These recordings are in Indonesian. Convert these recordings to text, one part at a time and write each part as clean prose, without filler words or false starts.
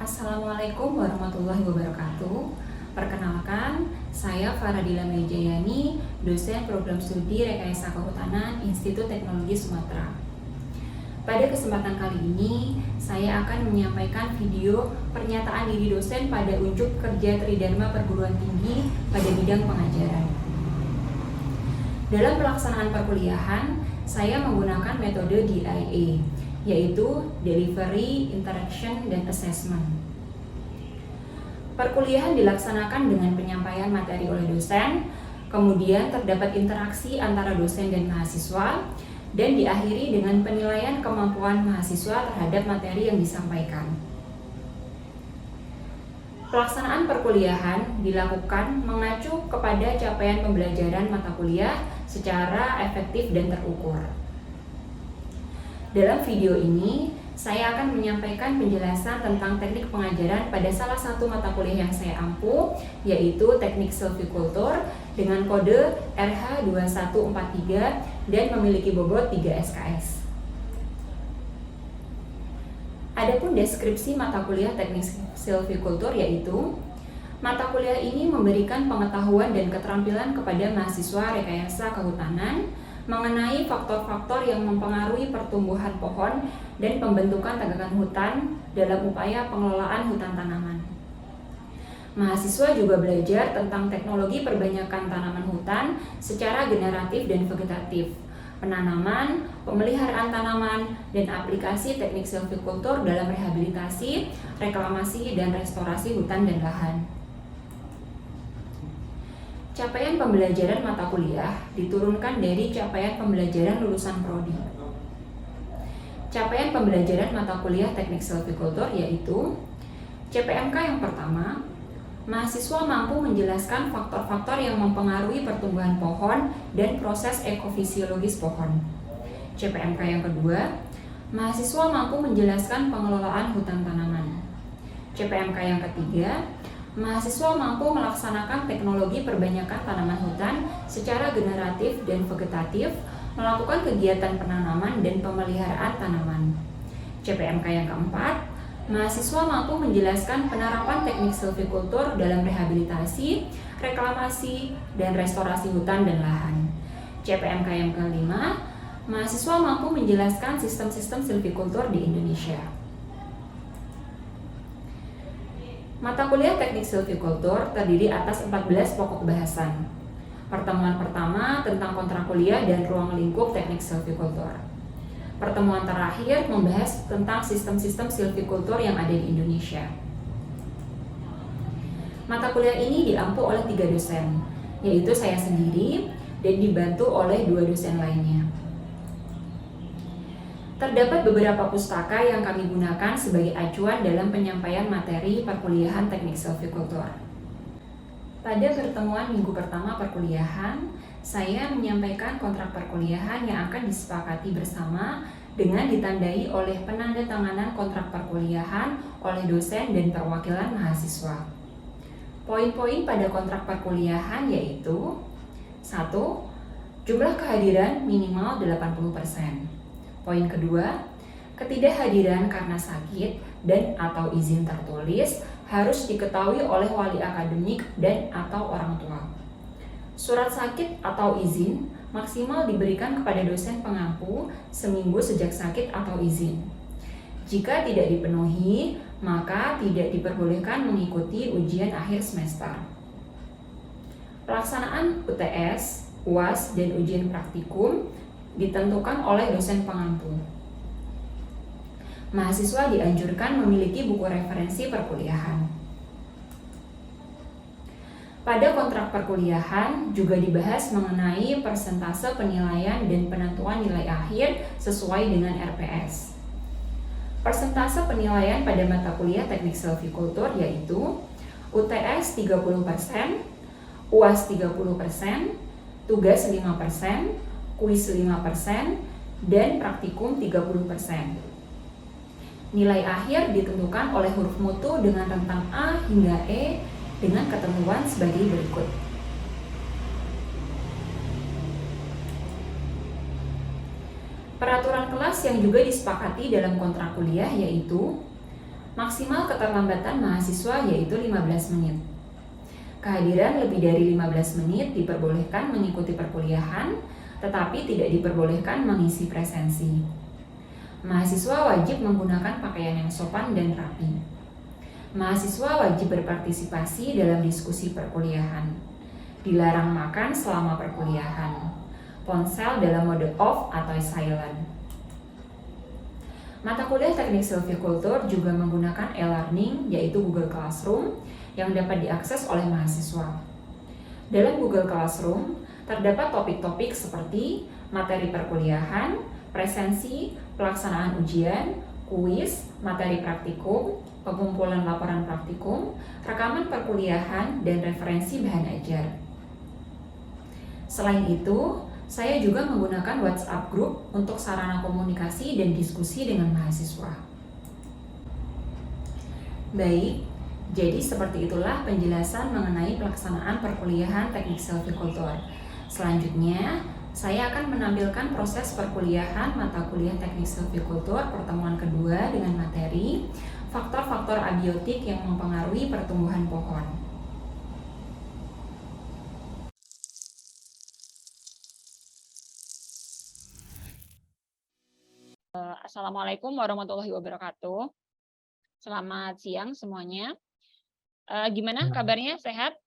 Assalamualaikum warahmatullahi wabarakatuh. Perkenalkan, saya Faradila Mejayani, dosen program studi Rekayasa Kehutanan Institut Teknologi Sumatera. Pada kesempatan kali ini, saya akan menyampaikan video pernyataan diri dosen pada unjuk kerja Tridharma Perguruan Tinggi pada bidang pengajaran. Dalam pelaksanaan perkuliahan, saya menggunakan metode DIA, yaitu Delivery, Interaction, dan Assessment. Perkuliahan dilaksanakan dengan penyampaian materi oleh dosen, kemudian terdapat interaksi antara dosen dan mahasiswa, dan diakhiri dengan penilaian kemampuan mahasiswa terhadap materi yang disampaikan. Pelaksanaan perkuliahan dilakukan mengacu kepada capaian pembelajaran mata kuliah secara efektif dan terukur. Dalam video ini, saya akan menyampaikan penjelasan tentang teknik pengajaran pada salah satu mata kuliah yang saya ampu, yaitu Teknik Silvicultur dengan kode RH2143 dan memiliki bobot 3 SKS. Adapun deskripsi mata kuliah Teknik Silvicultur yaitu, mata kuliah ini memberikan pengetahuan dan keterampilan kepada mahasiswa rekayasa kehutanan mengenai faktor-faktor yang mempengaruhi pertumbuhan pohon dan pembentukan tegakan hutan dalam upaya pengelolaan hutan tanaman. Mahasiswa juga belajar tentang teknologi perbanyakan tanaman hutan secara generatif dan vegetatif, penanaman, pemeliharaan tanaman, dan aplikasi teknik silvicultur dalam rehabilitasi, reklamasi, dan restorasi hutan dan lahan. Capaian pembelajaran mata kuliah diturunkan dari capaian pembelajaran lulusan prodi. Capaian pembelajaran mata kuliah Teknik Silvicultur yaitu CPMK yang pertama, mahasiswa mampu menjelaskan faktor-faktor yang mempengaruhi pertumbuhan pohon dan proses ekofisiologis pohon. CPMK yang kedua, mahasiswa mampu menjelaskan pengelolaan hutan tanaman. CPMK yang ketiga, mahasiswa mampu melaksanakan teknologi perbanyakan tanaman hutan secara generatif dan vegetatif, melakukan kegiatan penanaman dan pemeliharaan tanaman. CPMK yang keempat, mahasiswa mampu menjelaskan penerapan teknik silvicultur dalam rehabilitasi, reklamasi, dan restorasi hutan dan lahan. CPMK yang kelima, mahasiswa mampu menjelaskan sistem-sistem silvicultur di Indonesia. Mata kuliah Teknik Silvicultur terdiri atas 14 pokok bahasan. Pertemuan pertama tentang kontrak kuliah dan ruang lingkup Teknik Silvicultur. Pertemuan terakhir membahas tentang sistem-sistem silvicultur yang ada di Indonesia. Mata kuliah ini diampu oleh 3 dosen, yaitu saya sendiri dan dibantu oleh 2 dosen lainnya. Terdapat beberapa pustaka yang kami gunakan sebagai acuan dalam penyampaian materi perkuliahan Teknik Silvicultur. Pada pertemuan minggu pertama perkuliahan, saya menyampaikan kontrak perkuliahan yang akan disepakati bersama dengan ditandai oleh penandatanganan kontrak perkuliahan oleh dosen dan perwakilan mahasiswa. Poin-poin pada kontrak perkuliahan yaitu 1. Jumlah kehadiran minimal 80%. Poin kedua, ketidakhadiran karena sakit dan atau izin tertulis harus diketahui oleh wali akademik dan atau orang tua. Surat sakit atau izin maksimal diberikan kepada dosen pengampu seminggu sejak sakit atau izin. Jika tidak dipenuhi, maka tidak diperbolehkan mengikuti ujian akhir semester. Pelaksanaan UTS, UAS, dan ujian praktikum ditentukan oleh dosen pengampu. Mahasiswa dianjurkan memiliki buku referensi perkuliahan. Pada kontrak perkuliahan juga dibahas mengenai persentase penilaian dan penentuan nilai akhir sesuai dengan RPS. Persentase penilaian pada mata kuliah Teknik Silvicultur yaitu UTS 30%, UAS 30%, tugas 5%, kuis 5%, dan praktikum 30%. Nilai akhir ditentukan oleh huruf mutu dengan rentang A hingga E dengan ketentuan sebagai berikut. Peraturan kelas yang juga disepakati dalam kontrak kuliah yaitu Maksimal keterlambatan mahasiswa yaitu 15 menit. Kehadiran lebih dari 15 menit diperbolehkan mengikuti perkuliahan, tetapi tidak diperbolehkan mengisi presensi. Mahasiswa wajib menggunakan pakaian yang sopan dan rapi. Mahasiswa wajib berpartisipasi dalam diskusi perkuliahan. Dilarang makan selama perkuliahan. Ponsel dalam mode off atau silent. Mata kuliah Teknik Silviculture juga menggunakan e-learning, yaitu Google Classroom, yang dapat diakses oleh mahasiswa. Dalam Google Classroom, terdapat topik-topik seperti materi perkuliahan, presensi, pelaksanaan ujian, kuis, materi praktikum, pengumpulan laporan praktikum, rekaman perkuliahan, dan referensi bahan ajar. Selain itu, saya juga menggunakan WhatsApp Group untuk sarana komunikasi dan diskusi dengan mahasiswa. Baik, jadi seperti itulah penjelasan mengenai pelaksanaan perkuliahan Teknik Silviculture. Selanjutnya, saya akan menampilkan proses perkuliahan mata kuliah Teknik Silviculture pertemuan kedua dengan materi faktor-faktor abiotik yang mempengaruhi pertumbuhan pohon. Assalamualaikum warahmatullahi wabarakatuh. Selamat siang semuanya. Gimana kabarnya? Sehat?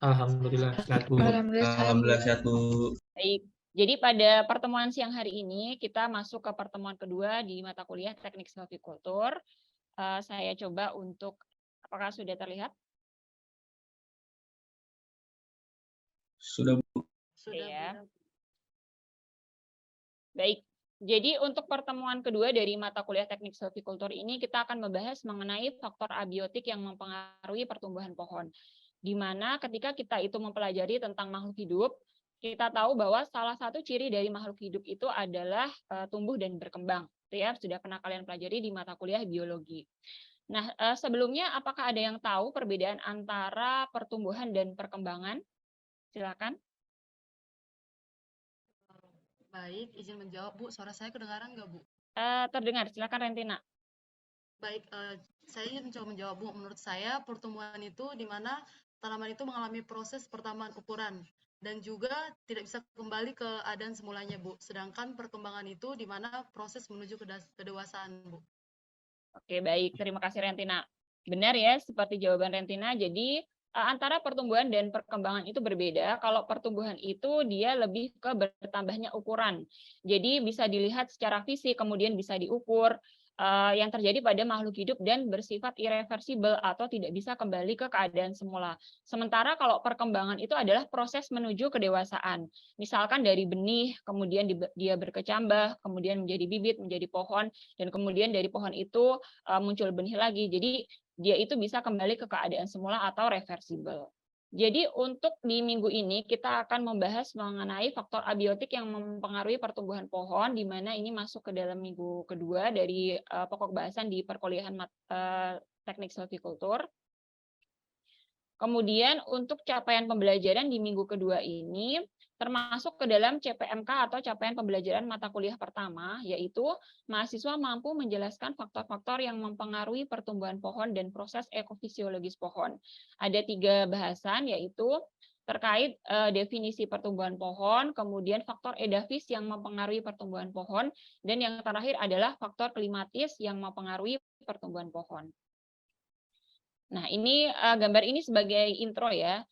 Alhamdulillah sehat, Bu. Alhamdulillah sehat, Bu. Baik. Jadi pada pertemuan siang hari ini kita masuk ke pertemuan kedua di mata kuliah Teknik Silviculture. Saya coba untuk, apakah sudah terlihat? Sudah, Bu. Sudah ya. Baik. Jadi untuk pertemuan kedua dari mata kuliah Teknik Silviculture ini kita akan membahas mengenai faktor abiotik yang mempengaruhi pertumbuhan pohon. Di mana ketika kita itu mempelajari tentang makhluk hidup, kita tahu bahwa salah satu ciri dari makhluk hidup itu adalah tumbuh dan berkembang. Itu ya, sudah pernah kalian pelajari di mata kuliah biologi. Nah, sebelumnya apakah ada yang tahu perbedaan antara pertumbuhan dan perkembangan? Silakan. Baik, izin menjawab, Bu. Suara saya kedengaran nggak, Bu? Terdengar, silakan Rentina. Baik, saya ingin mencoba menjawab, Bu. Menurut saya, pertumbuhan itu di mana tanaman itu mengalami proses pertambahan ukuran dan juga tidak bisa kembali ke keadaan semulanya, Bu. Sedangkan perkembangan itu di mana proses menuju kedewasaan, Bu. Oke, baik. Terima kasih Rentina. Benar ya, seperti jawaban Rentina. Jadi, antara pertumbuhan dan perkembangan itu berbeda. Kalau pertumbuhan itu dia lebih ke bertambahnya ukuran. Jadi bisa dilihat secara fisik, kemudian bisa diukur yang terjadi pada makhluk hidup dan bersifat irreversibel atau tidak bisa kembali ke keadaan semula. Sementara kalau perkembangan itu adalah proses menuju kedewasaan. Misalkan dari benih, kemudian dia berkecambah, kemudian menjadi bibit, menjadi pohon, dan kemudian dari pohon itu muncul benih lagi. Jadi dia itu bisa kembali ke keadaan semula atau reversibel. Jadi untuk di minggu ini kita akan membahas mengenai faktor abiotik yang mempengaruhi pertumbuhan pohon, di mana ini masuk ke dalam minggu kedua dari pokok bahasan di perkuliahan Teknik Silviculture. Kemudian untuk capaian pembelajaran di minggu kedua ini termasuk ke dalam CPMK atau capaian pembelajaran mata kuliah pertama, yaitu mahasiswa mampu menjelaskan faktor-faktor yang mempengaruhi pertumbuhan pohon dan proses ekofisiologis pohon. Ada 3 bahasan, yaitu terkait definisi pertumbuhan pohon, kemudian faktor edafis yang mempengaruhi pertumbuhan pohon, dan yang terakhir adalah faktor klimatis yang mempengaruhi pertumbuhan pohon. Nah, ini gambar ini sebagai intro ya.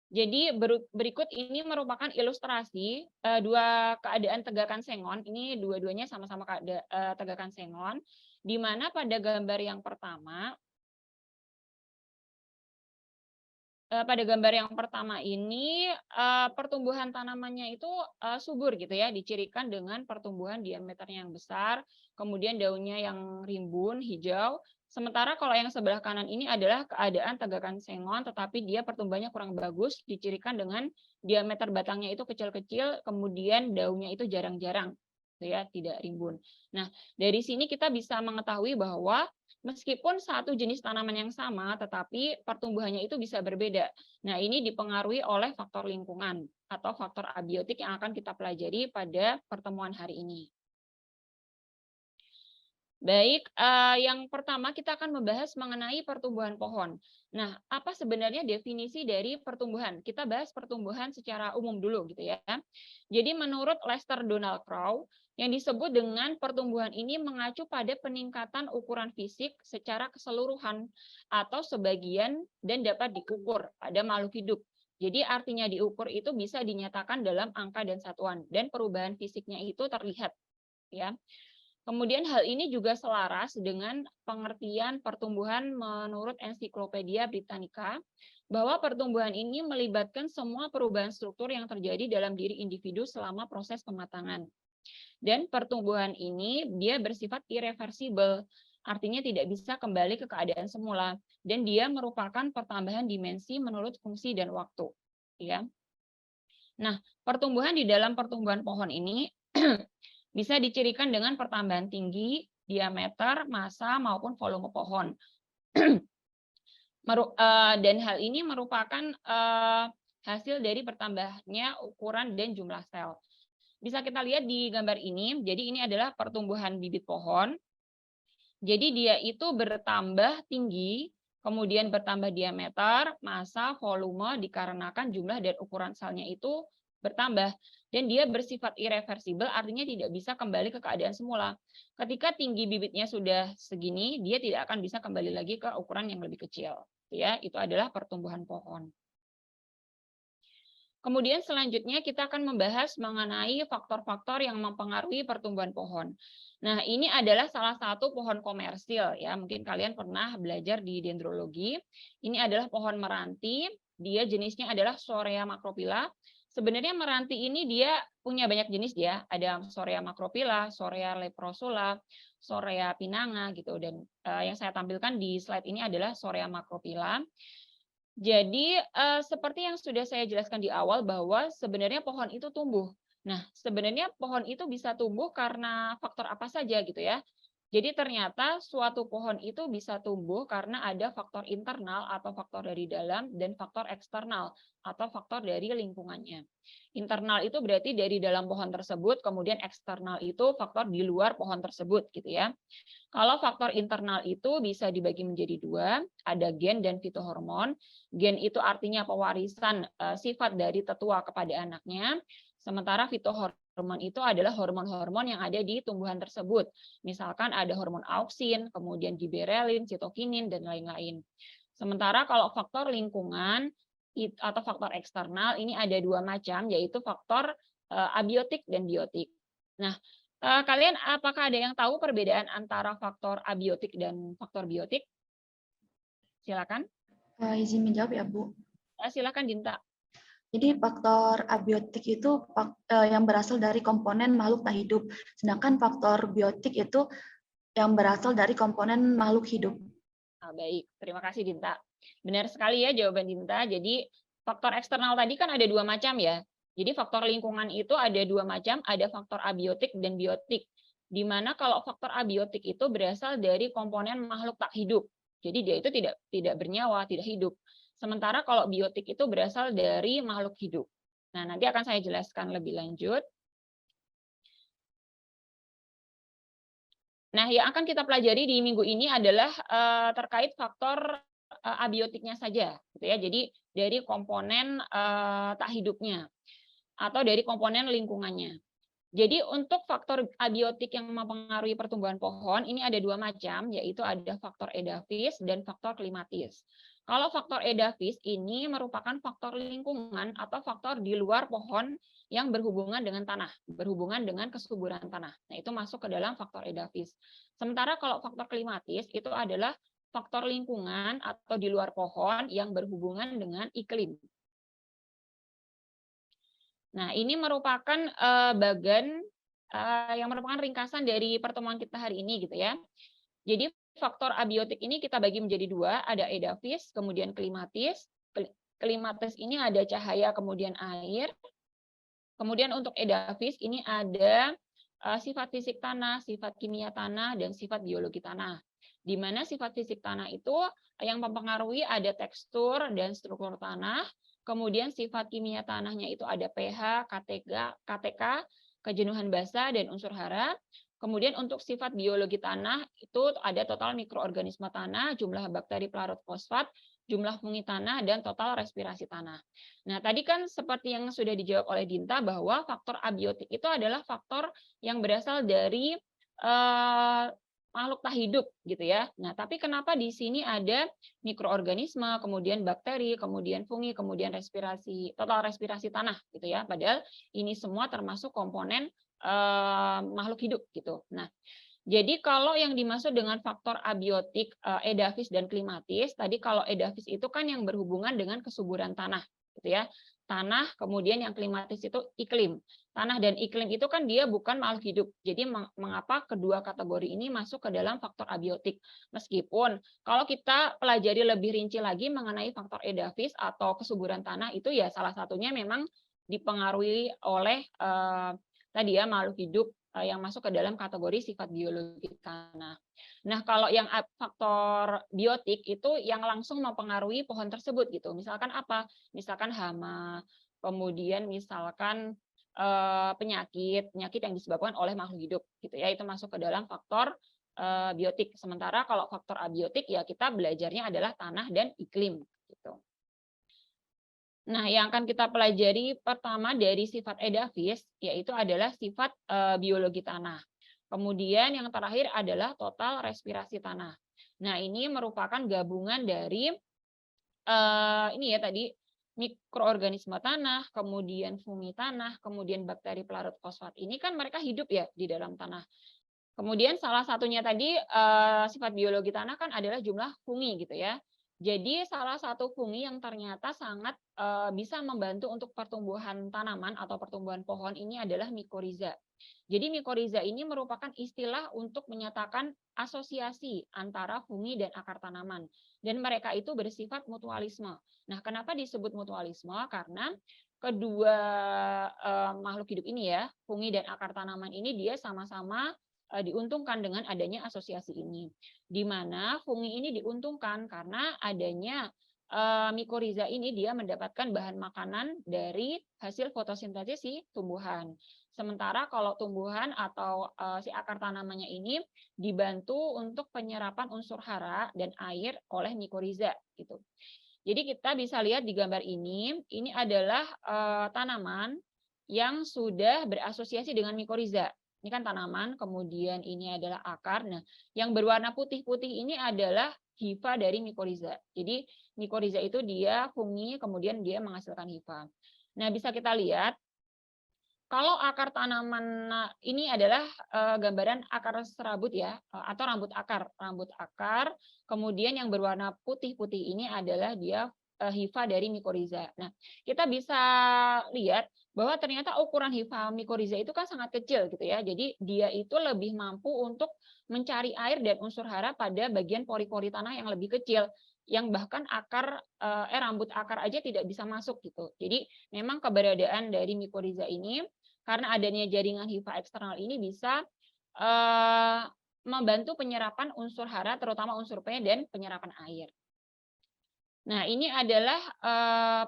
Jadi berikut ini merupakan ilustrasi dua keadaan tegakan sengon. Ini dua-duanya sama-sama tegakan sengon, di mana pada gambar yang pertama ini pertumbuhan tanamannya itu subur gitu ya, dicirikan dengan pertumbuhan diameternya yang besar, kemudian daunnya yang rimbun, hijau. Sementara kalau yang sebelah kanan ini adalah keadaan tegakan sengon, tetapi dia pertumbuhannya kurang bagus, dicirikan dengan diameter batangnya itu kecil-kecil, kemudian daunnya itu jarang-jarang, ya, tidak rimbun. Nah, dari sini kita bisa mengetahui bahwa meskipun satu jenis tanaman yang sama, tetapi pertumbuhannya itu bisa berbeda. Nah, ini dipengaruhi oleh faktor lingkungan atau faktor abiotik yang akan kita pelajari pada pertemuan hari ini. Baik, yang pertama kita akan membahas mengenai pertumbuhan pohon. Nah, apa sebenarnya definisi dari pertumbuhan? Kita bahas pertumbuhan secara umum dulu gitu ya. Jadi menurut Lester Donald Crowe, yang disebut dengan pertumbuhan ini mengacu pada peningkatan ukuran fisik secara keseluruhan atau sebagian dan dapat diukur pada makhluk hidup. Jadi artinya diukur itu bisa dinyatakan dalam angka dan satuan dan perubahan fisiknya itu terlihat ya. Kemudian hal ini juga selaras dengan pengertian pertumbuhan menurut Ensiklopedia Britannica, bahwa pertumbuhan ini melibatkan semua perubahan struktur yang terjadi dalam diri individu selama proses pematangan. Dan pertumbuhan ini dia bersifat irreversibel, artinya tidak bisa kembali ke keadaan semula, dan dia merupakan pertambahan dimensi menurut fungsi dan waktu. Ya. Nah, pertumbuhan di dalam pertumbuhan pohon ini bisa dicirikan dengan pertambahan tinggi, diameter, massa, maupun volume pohon. Dan hal ini merupakan hasil dari bertambahnya ukuran dan jumlah sel. Bisa kita lihat di gambar ini, jadi ini adalah pertumbuhan bibit pohon. Jadi dia itu bertambah tinggi, kemudian bertambah diameter, massa, volume, dikarenakan jumlah dan ukuran selnya itu bertambah. Dan dia bersifat irreversibel, artinya tidak bisa kembali ke keadaan semula. Ketika tinggi bibitnya sudah segini, dia tidak akan bisa kembali lagi ke ukuran yang lebih kecil. Ya, itu adalah pertumbuhan pohon. Kemudian selanjutnya kita akan membahas mengenai faktor-faktor yang mempengaruhi pertumbuhan pohon. Nah, ini adalah salah satu pohon komersil ya. Mungkin kalian pernah belajar di dendrologi. Ini adalah pohon meranti. Dia jenisnya adalah Shorea macrophylla. Sebenarnya meranti ini dia punya banyak jenis ya. Ada Shorea macrophylla, Shorea leprosula, Shorea pinanga gitu. Dan yang saya tampilkan di slide ini adalah Shorea macrophylla. Jadi seperti yang sudah saya jelaskan di awal bahwa sebenarnya pohon itu tumbuh. Nah, sebenarnya pohon itu bisa tumbuh karena faktor apa saja gitu ya. Jadi ternyata suatu pohon itu bisa tumbuh karena ada faktor internal atau faktor dari dalam dan faktor eksternal atau faktor dari lingkungannya. Internal itu berarti dari dalam pohon tersebut, kemudian eksternal itu faktor di luar pohon tersebut gitu ya. Kalau faktor internal itu bisa dibagi menjadi dua, ada gen dan fitohormon. Gen itu artinya pewarisan sifat dari tetua kepada anaknya, sementara fitohormon itu adalah hormon-hormon yang ada di tumbuhan tersebut. Misalkan ada hormon auksin, kemudian giberelin, sitokinin, dan lain-lain. Sementara kalau faktor lingkungan atau faktor eksternal ini ada dua macam, yaitu faktor abiotik dan biotik. Nah, kalian apakah ada yang tahu perbedaan antara faktor abiotik dan faktor biotik? Silakan. Izin menjawab ya, Bu. Silakan Dinta. Jadi faktor abiotik itu yang berasal dari komponen makhluk tak hidup, sedangkan faktor biotik itu yang berasal dari komponen makhluk hidup. Baik, terima kasih Dinta. Benar sekali ya jawaban Dinta. Jadi faktor eksternal tadi kan ada dua macam ya. Jadi faktor lingkungan itu ada dua macam, ada faktor abiotik dan biotik. Di mana kalau faktor abiotik itu berasal dari komponen makhluk tak hidup. Jadi dia itu tidak bernyawa, tidak hidup. Sementara kalau biotik itu berasal dari makhluk hidup. Nah, nanti akan saya jelaskan lebih lanjut. Nah, yang akan kita pelajari di minggu ini adalah terkait faktor abiotiknya saja, gitu ya. Jadi dari komponen tak hidupnya atau dari komponen lingkungannya. Jadi untuk faktor abiotik yang mempengaruhi pertumbuhan pohon ini ada dua macam, yaitu ada faktor edafis dan faktor klimatis. Kalau faktor edafis ini merupakan faktor lingkungan atau faktor di luar pohon yang berhubungan dengan tanah, berhubungan dengan kesuburan tanah. Nah, itu masuk ke dalam faktor edafis. Sementara kalau faktor klimatis itu adalah faktor lingkungan atau di luar pohon yang berhubungan dengan iklim. Nah, ini merupakan bagian yang merupakan ringkasan dari pertemuan kita hari ini gitu ya. Jadi faktor abiotik ini kita bagi menjadi dua, ada edafis, kemudian klimatis. Klimatis ini ada cahaya, kemudian air. Kemudian untuk edafis ini ada sifat fisik tanah, sifat kimia tanah, dan sifat biologi tanah. Di mana sifat fisik tanah itu yang mempengaruhi ada tekstur dan struktur tanah. Kemudian sifat kimia tanahnya itu ada pH, KTK, kejenuhan basa, dan unsur hara. Kemudian untuk sifat biologi tanah itu ada total mikroorganisme tanah, jumlah bakteri pelarut fosfat, jumlah fungi tanah, dan total respirasi tanah. Nah, tadi kan seperti yang sudah dijawab oleh Dinta bahwa faktor abiotik itu adalah faktor yang berasal dari makhluk tak hidup gitu ya. Nah, tapi kenapa di sini ada mikroorganisme, kemudian bakteri, kemudian fungi, kemudian total respirasi tanah gitu ya. Padahal ini semua termasuk komponen makhluk hidup gitu. Nah, jadi kalau yang dimaksud dengan faktor abiotik, edafis dan klimatis, tadi kalau edafis itu kan yang berhubungan dengan kesuburan tanah, gitu ya. Tanah, kemudian yang klimatis itu iklim. Tanah dan iklim itu kan dia bukan makhluk hidup. Jadi mengapa kedua kategori ini masuk ke dalam faktor abiotik? Meskipun kalau kita pelajari lebih rinci lagi mengenai faktor edafis atau kesuburan tanah itu ya salah satunya memang dipengaruhi oleh tadi ya makhluk hidup yang masuk ke dalam kategori sifat biologi tanah. Nah, kalau yang faktor biotik itu yang langsung mempengaruhi pohon tersebut gitu. Misalkan apa? Misalkan hama, kemudian misalkan penyakit yang disebabkan oleh makhluk hidup gitu ya. Itu masuk ke dalam faktor biotik. Sementara kalau faktor abiotik ya kita belajarnya adalah tanah dan iklim gitu. Nah, yang akan kita pelajari pertama dari sifat edafis, yaitu adalah sifat biologi tanah. Kemudian yang terakhir adalah total respirasi tanah. Nah, ini merupakan gabungan dari ini ya tadi mikroorganisme tanah, kemudian fungi tanah, kemudian bakteri pelarut fosfat. Ini kan mereka hidup ya di dalam tanah. Kemudian salah satunya tadi sifat biologi tanah kan adalah jumlah fungi gitu ya. Jadi salah satu fungi yang ternyata sangat bisa membantu untuk pertumbuhan tanaman atau pertumbuhan pohon ini adalah mikoriza. Jadi mikoriza ini merupakan istilah untuk menyatakan asosiasi antara fungi dan akar tanaman. Dan mereka itu bersifat mutualisme. Nah, kenapa disebut mutualisme? Karena kedua makhluk hidup ini ya, fungi dan akar tanaman ini dia sama-sama diuntungkan dengan adanya asosiasi ini. Di mana fungi ini diuntungkan karena adanya mikoriza ini dia mendapatkan bahan makanan dari hasil fotosintesis si tumbuhan. Sementara kalau tumbuhan atau si akar tanamannya ini dibantu untuk penyerapan unsur hara dan air oleh mikoriza gitu. Jadi kita bisa lihat di gambar ini adalah tanaman yang sudah berasosiasi dengan mikoriza. Ini kan tanaman, kemudian ini adalah akar. Nah, yang berwarna putih-putih ini adalah hifa dari mikoriza. Jadi mikoriza itu dia fungi, kemudian dia menghasilkan hifa. Nah, bisa kita lihat kalau akar tanaman ini adalah gambaran akar serabut ya, atau rambut akar. Kemudian yang berwarna putih-putih ini adalah dia hifa dari mikoriza. Nah, kita bisa lihat bahwa ternyata ukuran hifa mikoriza itu kan sangat kecil gitu ya. Jadi dia itu lebih mampu untuk mencari air dan unsur hara pada bagian pori-pori tanah yang lebih kecil, yang bahkan rambut akar aja tidak bisa masuk gitu. Jadi memang keberadaan dari mikoriza ini karena adanya jaringan hifa eksternal ini bisa membantu penyerapan unsur hara terutama unsur P dan penyerapan air. Nah, ini adalah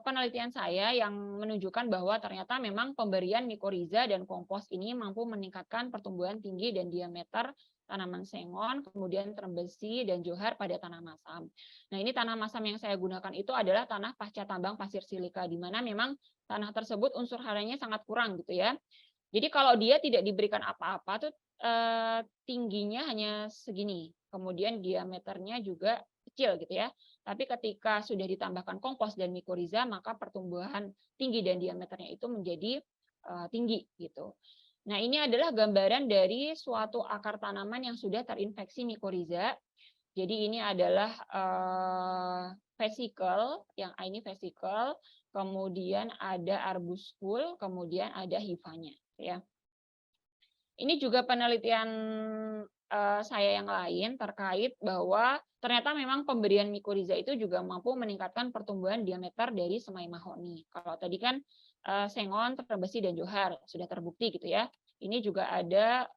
penelitian saya yang menunjukkan bahwa ternyata memang pemberian mikoriza dan kompos ini mampu meningkatkan pertumbuhan tinggi dan diameter tanaman sengon, kemudian terem besi dan johar pada tanah masam. Nah, ini tanah masam yang saya gunakan itu adalah tanah pasca tambang pasir silika, di mana memang tanah tersebut unsur haranya sangat kurang gitu ya. Jadi kalau dia tidak diberikan apa-apa tuh tingginya hanya segini, kemudian diameternya juga kecil gitu ya. Tapi ketika sudah ditambahkan kompos dan mikoriza, maka pertumbuhan tinggi dan diameternya itu menjadi tinggi gitu. Nah, ini adalah gambaran dari suatu akar tanaman yang sudah terinfeksi mikoriza. Jadi ini adalah vesicle, yang ini vesicle, kemudian ada arbuskul, kemudian ada hifanya ya. Ini juga penelitian saya yang lain terkait bahwa ternyata memang pemberian mikoriza itu juga mampu meningkatkan pertumbuhan diameter dari semai mahoni. Kalau tadi kan sengon, terem besi, dan johar sudah terbukti gitu ya. Ini juga ada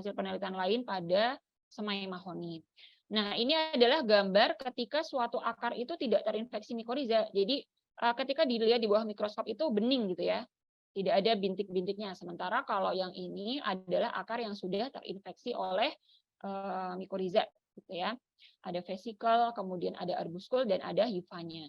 hasil penelitian lain pada semai mahoni. Nah, ini adalah gambar ketika suatu akar itu tidak terinfeksi mikoriza. Jadi ketika dilihat di bawah mikroskop itu bening gitu ya. tidak ada bintik-bintiknya. Sementara kalau yang ini adalah akar yang sudah terinfeksi oleh mikorizat, gitu ya. Ada vesicle, kemudian ada arbuskul, dan ada hifanya.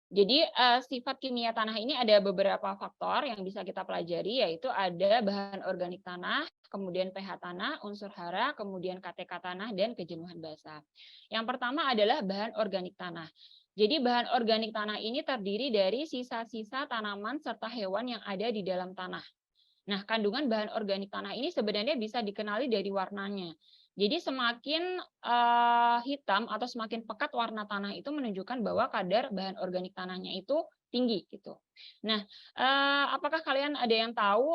Jadi sifat kimia tanah ini ada beberapa faktor yang bisa kita pelajari, yaitu ada bahan organik tanah, kemudian pH tanah, unsur hara, kemudian KTK tanah, dan kejenuhan basa. Yang pertama adalah bahan organik tanah. Jadi bahan organik tanah ini terdiri dari sisa-sisa tanaman serta hewan yang ada di dalam tanah. Nah, kandungan bahan organik tanah ini sebenarnya bisa dikenali dari warnanya. Jadi semakin hitam atau semakin pekat warna tanah itu menunjukkan bahwa kadar bahan organik tanahnya itu tinggi gitu. Nah, apakah kalian ada yang tahu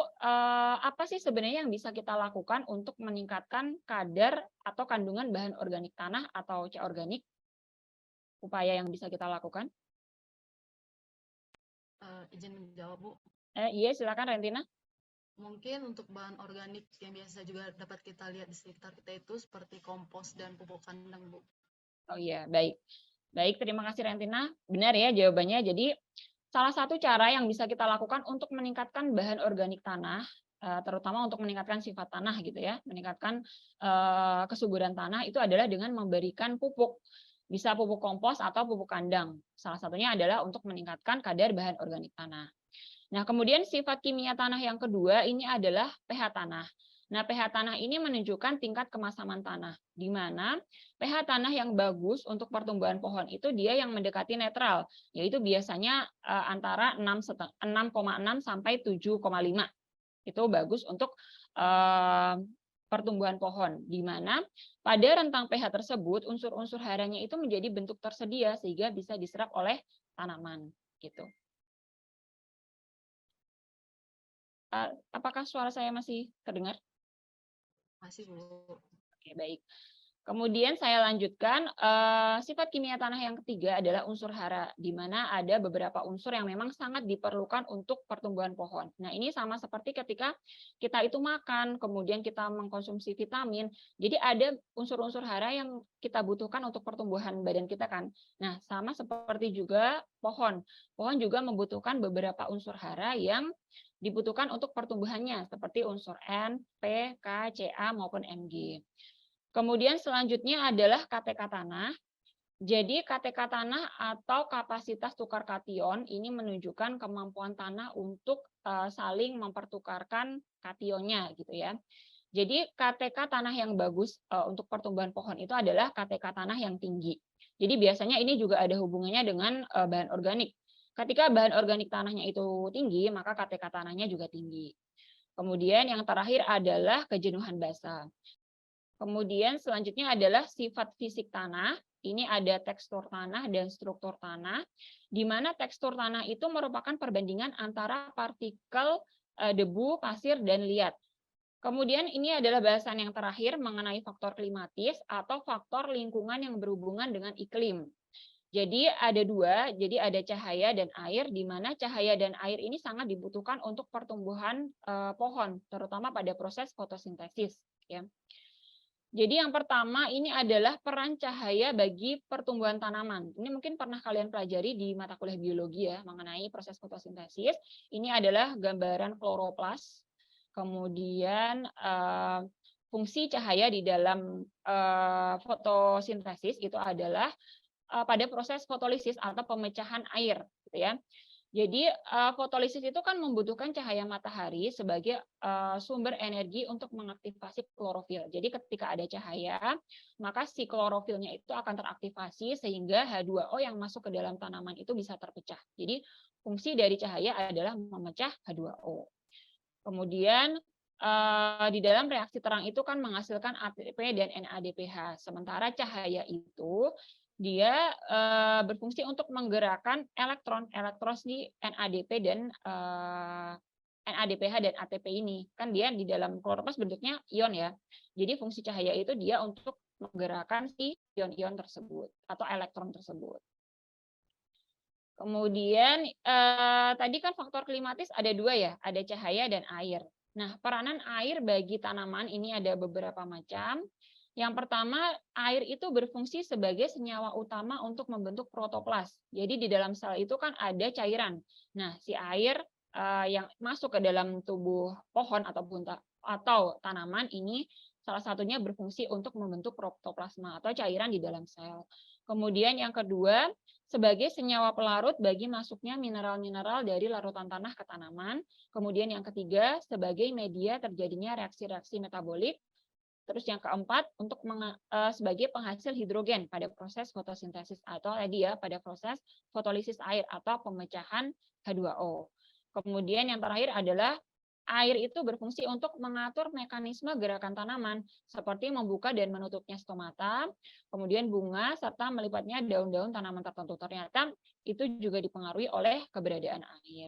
apa sih sebenarnya yang bisa kita lakukan untuk meningkatkan kadar atau kandungan bahan organik tanah atau C organik? Upaya yang bisa kita lakukan? Izin menjawab, Bu. Iya, silakan Rentina. Mungkin untuk bahan organik yang biasa juga dapat kita lihat di sekitar kita itu seperti kompos dan pupuk kandang, Bu. Oh iya, baik. Baik, terima kasih Rentina. Benar ya jawabannya. Jadi salah satu cara yang bisa kita lakukan untuk meningkatkan bahan organik tanah, terutama untuk meningkatkan sifat tanah gitu ya, meningkatkan kesuburan tanah itu adalah dengan memberikan pupuk. Bisa pupuk kompos atau pupuk kandang. Salah satunya adalah untuk meningkatkan kadar bahan organik tanah. Nah, kemudian sifat kimia tanah yang kedua ini adalah pH tanah. Nah, pH tanah ini menunjukkan tingkat kemasaman tanah, di mana pH tanah yang bagus untuk pertumbuhan pohon itu dia yang mendekati netral, yaitu biasanya antara 6,6 sampai 7,5. Itu bagus untuk pertumbuhan pohon, di mana pada rentang pH tersebut unsur-unsur haranya itu menjadi bentuk tersedia sehingga bisa diserap oleh tanaman, gitu. Apakah suara saya masih terdengar? Masih, Bu. Oke, baik. Kemudian saya lanjutkan, sifat kimia tanah yang ketiga adalah unsur hara, di mana ada beberapa unsur yang memang sangat diperlukan untuk pertumbuhan pohon. Nah, ini sama seperti ketika kita itu makan, kemudian kita mengkonsumsi vitamin, jadi ada unsur-unsur hara yang kita butuhkan untuk pertumbuhan badan kita kan. Nah, sama seperti juga pohon. Pohon juga membutuhkan beberapa unsur hara yang dibutuhkan untuk pertumbuhannya, seperti unsur N, P, K, Ca, maupun Mg. Kemudian selanjutnya adalah KTK tanah. Jadi KTK tanah atau kapasitas tukar kation ini menunjukkan kemampuan tanah untuk saling mempertukarkan kationnya gitu ya. Jadi KTK tanah yang bagus untuk pertumbuhan pohon itu adalah KTK tanah yang tinggi. Jadi biasanya ini juga ada hubungannya dengan bahan organik. Ketika bahan organik tanahnya itu tinggi, maka KTK tanahnya juga tinggi. Kemudian yang terakhir adalah kejenuhan basa. Kemudian selanjutnya adalah sifat fisik tanah. Ini ada tekstur tanah dan struktur tanah, di mana tekstur tanah itu merupakan perbandingan antara partikel debu, pasir, dan liat. Kemudian ini adalah bahasan yang terakhir mengenai faktor klimatis atau faktor lingkungan yang berhubungan dengan iklim. Jadi ada dua, jadi ada cahaya dan air, di mana cahaya dan air ini sangat dibutuhkan untuk pertumbuhan pohon, terutama pada proses fotosintesis. Ya. Jadi yang pertama ini adalah peran cahaya bagi pertumbuhan tanaman. Ini mungkin pernah kalian pelajari di mata kuliah biologi ya, mengenai proses fotosintesis. Ini adalah gambaran kloroplas. Kemudian fungsi cahaya di dalam fotosintesis itu adalah pada proses fotolisis atau pemecahan air, gitu ya. Jadi fotolisis itu kan membutuhkan cahaya matahari sebagai sumber energi untuk mengaktifasi klorofil. Jadi ketika ada cahaya, maka si klorofilnya itu akan teraktivasi sehingga H2O yang masuk ke dalam tanaman itu bisa terpecah. Jadi fungsi dari cahaya adalah memecah H2O. Kemudian di dalam reaksi terang itu kan menghasilkan ATP dan NADPH. Sementara cahaya itu dia berfungsi untuk menggerakkan elektron di NADP dan NADPH dan ATP ini. Kan dia di dalam kloroplas bentuknya ion ya. Jadi fungsi cahaya itu dia untuk menggerakkan si ion-ion tersebut atau elektron tersebut. Kemudian tadi kan faktor klimatis ada dua ya, ada cahaya dan air. Nah, peranan air bagi tanaman ini ada beberapa macam. Yang pertama, air itu berfungsi sebagai senyawa utama untuk membentuk protoplas. Jadi di dalam sel itu kan ada cairan. Nah, si air yang masuk ke dalam tubuh pohon atau tanaman ini salah satunya berfungsi untuk membentuk protoplasma atau cairan di dalam sel. Kemudian yang kedua, sebagai senyawa pelarut bagi masuknya mineral-mineral dari larutan tanah ke tanaman. Kemudian yang ketiga, sebagai media terjadinya reaksi-reaksi metabolik. Terus yang keempat, sebagai penghasil hidrogen pada proses fotosintesis atau tadi ya pada proses fotolisis air atau pemecahan H2O. Kemudian yang terakhir adalah air itu berfungsi untuk mengatur mekanisme gerakan tanaman seperti membuka dan menutupnya stomata, kemudian bunga serta melipatnya daun-daun tanaman tertentu. Ternyata itu juga dipengaruhi oleh keberadaan air.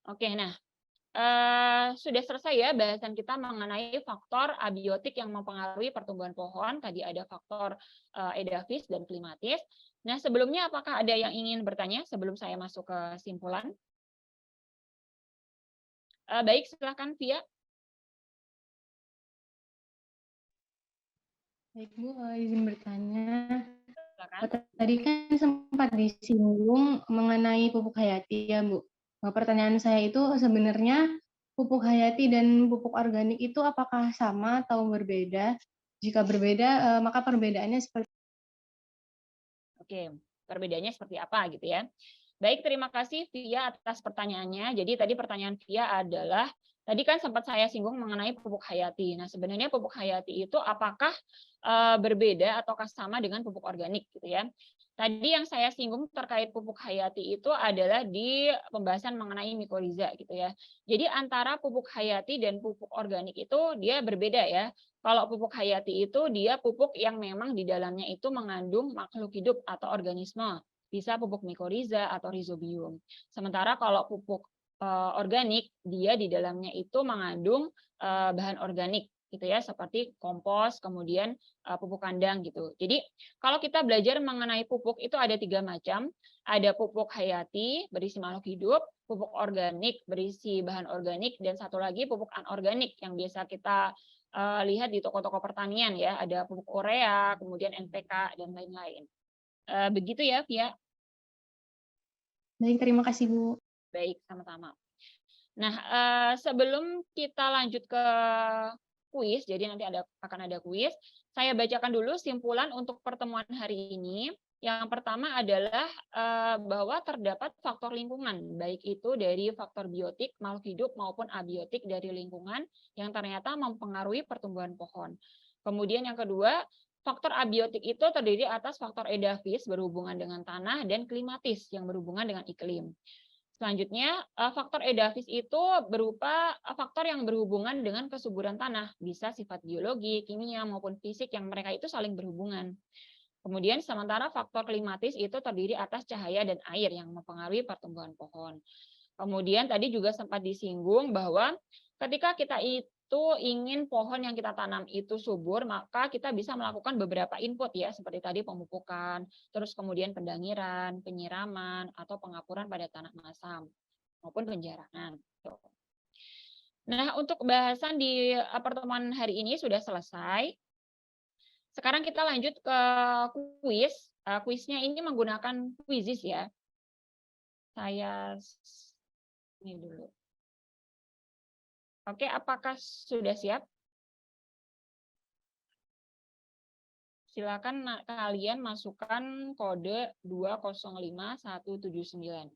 Oke, nah sudah selesai ya bahasan kita mengenai faktor abiotik yang mempengaruhi pertumbuhan pohon. Tadi ada faktor edafis dan klimatis. Nah, sebelumnya apakah ada yang ingin bertanya sebelum saya masuk ke kesimpulan? Baik, silakan Via. Baik Bu, izin bertanya. Silakan. Tadi kan sempat disinggung mengenai pupuk hayati ya Bu. Pertanyaan saya itu sebenarnya pupuk hayati dan pupuk organik itu apakah sama atau berbeda? Jika berbeda, maka perbedaannya seperti Oke, perbedaannya seperti apa gitu ya. Baik, terima kasih Via atas pertanyaannya. Jadi tadi pertanyaan Via adalah, tadi kan sempat saya singgung mengenai pupuk hayati. Nah, sebenarnya pupuk hayati itu apakah berbeda ataukah sama dengan pupuk organik gitu ya. Tadi yang saya singgung terkait pupuk hayati itu adalah di pembahasan mengenai mikoriza gitu ya. Jadi antara pupuk hayati dan pupuk organik itu dia berbeda ya. Kalau pupuk hayati itu dia pupuk yang memang di dalamnya itu mengandung makhluk hidup atau organisme. Bisa pupuk mikoriza atau rhizobium. Sementara kalau pupuk organik dia di dalamnya itu mengandung bahan organik gitu ya, seperti kompos, kemudian pupuk kandang gitu. Jadi kalau kita belajar mengenai pupuk itu ada 3 macam. Ada pupuk hayati berisi makhluk hidup, pupuk organik berisi bahan organik, dan satu lagi pupuk anorganik yang biasa kita lihat di toko-toko pertanian ya. Ada pupuk urea, kemudian NPK dan lain-lain. Begitu ya, Via. Baik, terima kasih Bu. Baik, sama-sama. Nah, sebelum kita lanjut ke kuis, jadi nanti akan ada kuis, saya bacakan dulu simpulan untuk pertemuan hari ini. Yang pertama adalah bahwa terdapat faktor lingkungan, baik itu dari faktor biotik, makhluk hidup, maupun abiotik dari lingkungan yang ternyata mempengaruhi pertumbuhan pohon. Kemudian yang kedua, faktor abiotik itu terdiri atas faktor edafis berhubungan dengan tanah dan klimatis yang berhubungan dengan iklim. Selanjutnya, faktor edafis itu berupa faktor yang berhubungan dengan kesuburan tanah, bisa sifat biologi, kimia, maupun fisik yang mereka itu saling berhubungan. Kemudian sementara faktor klimatis itu terdiri atas cahaya dan air yang mempengaruhi pertumbuhan pohon. Kemudian tadi juga sempat disinggung bahwa ketika kita itu ingin pohon yang kita tanam itu subur, maka kita bisa melakukan beberapa input ya, seperti tadi pemupukan, terus kemudian pendangiran, penyiraman, atau pengapuran pada tanah masam, maupun penjarangan. Nah, untuk bahasan di pertemuan hari ini sudah selesai. Sekarang kita lanjut ke kuis. Kuisnya ini menggunakan Quizizz ya. Saya ini dulu. Oke, apakah sudah siap? Silakan kalian masukkan kode 205179.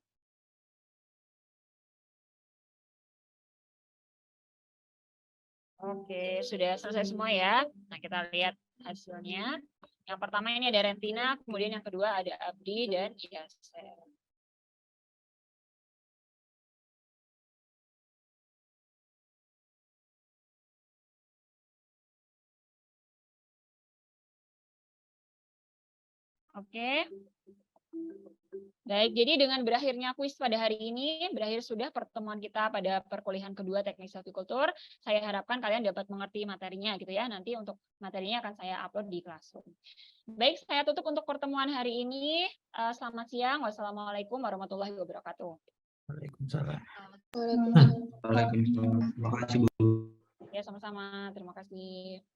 Oke, sudah selesai semua ya. Nah, kita lihat hasilnya. Yang pertama ini ada Rentina, kemudian yang kedua ada Abdi dan Yaser. Oke. Baik, jadi dengan berakhirnya kuis pada hari ini, berakhir sudah pertemuan kita pada perkuliahan kedua Teknik Silvicultur. Saya harapkan kalian dapat mengerti materinya gitu ya. Nanti untuk materinya akan saya upload di Classroom. Baik, saya tutup untuk pertemuan hari ini. Selamat siang. Wassalamualaikum warahmatullahi wabarakatuh. Waalaikumsalam. Waalaikumsalam. Terima kasih Bu. Ya, sama-sama. Terima kasih.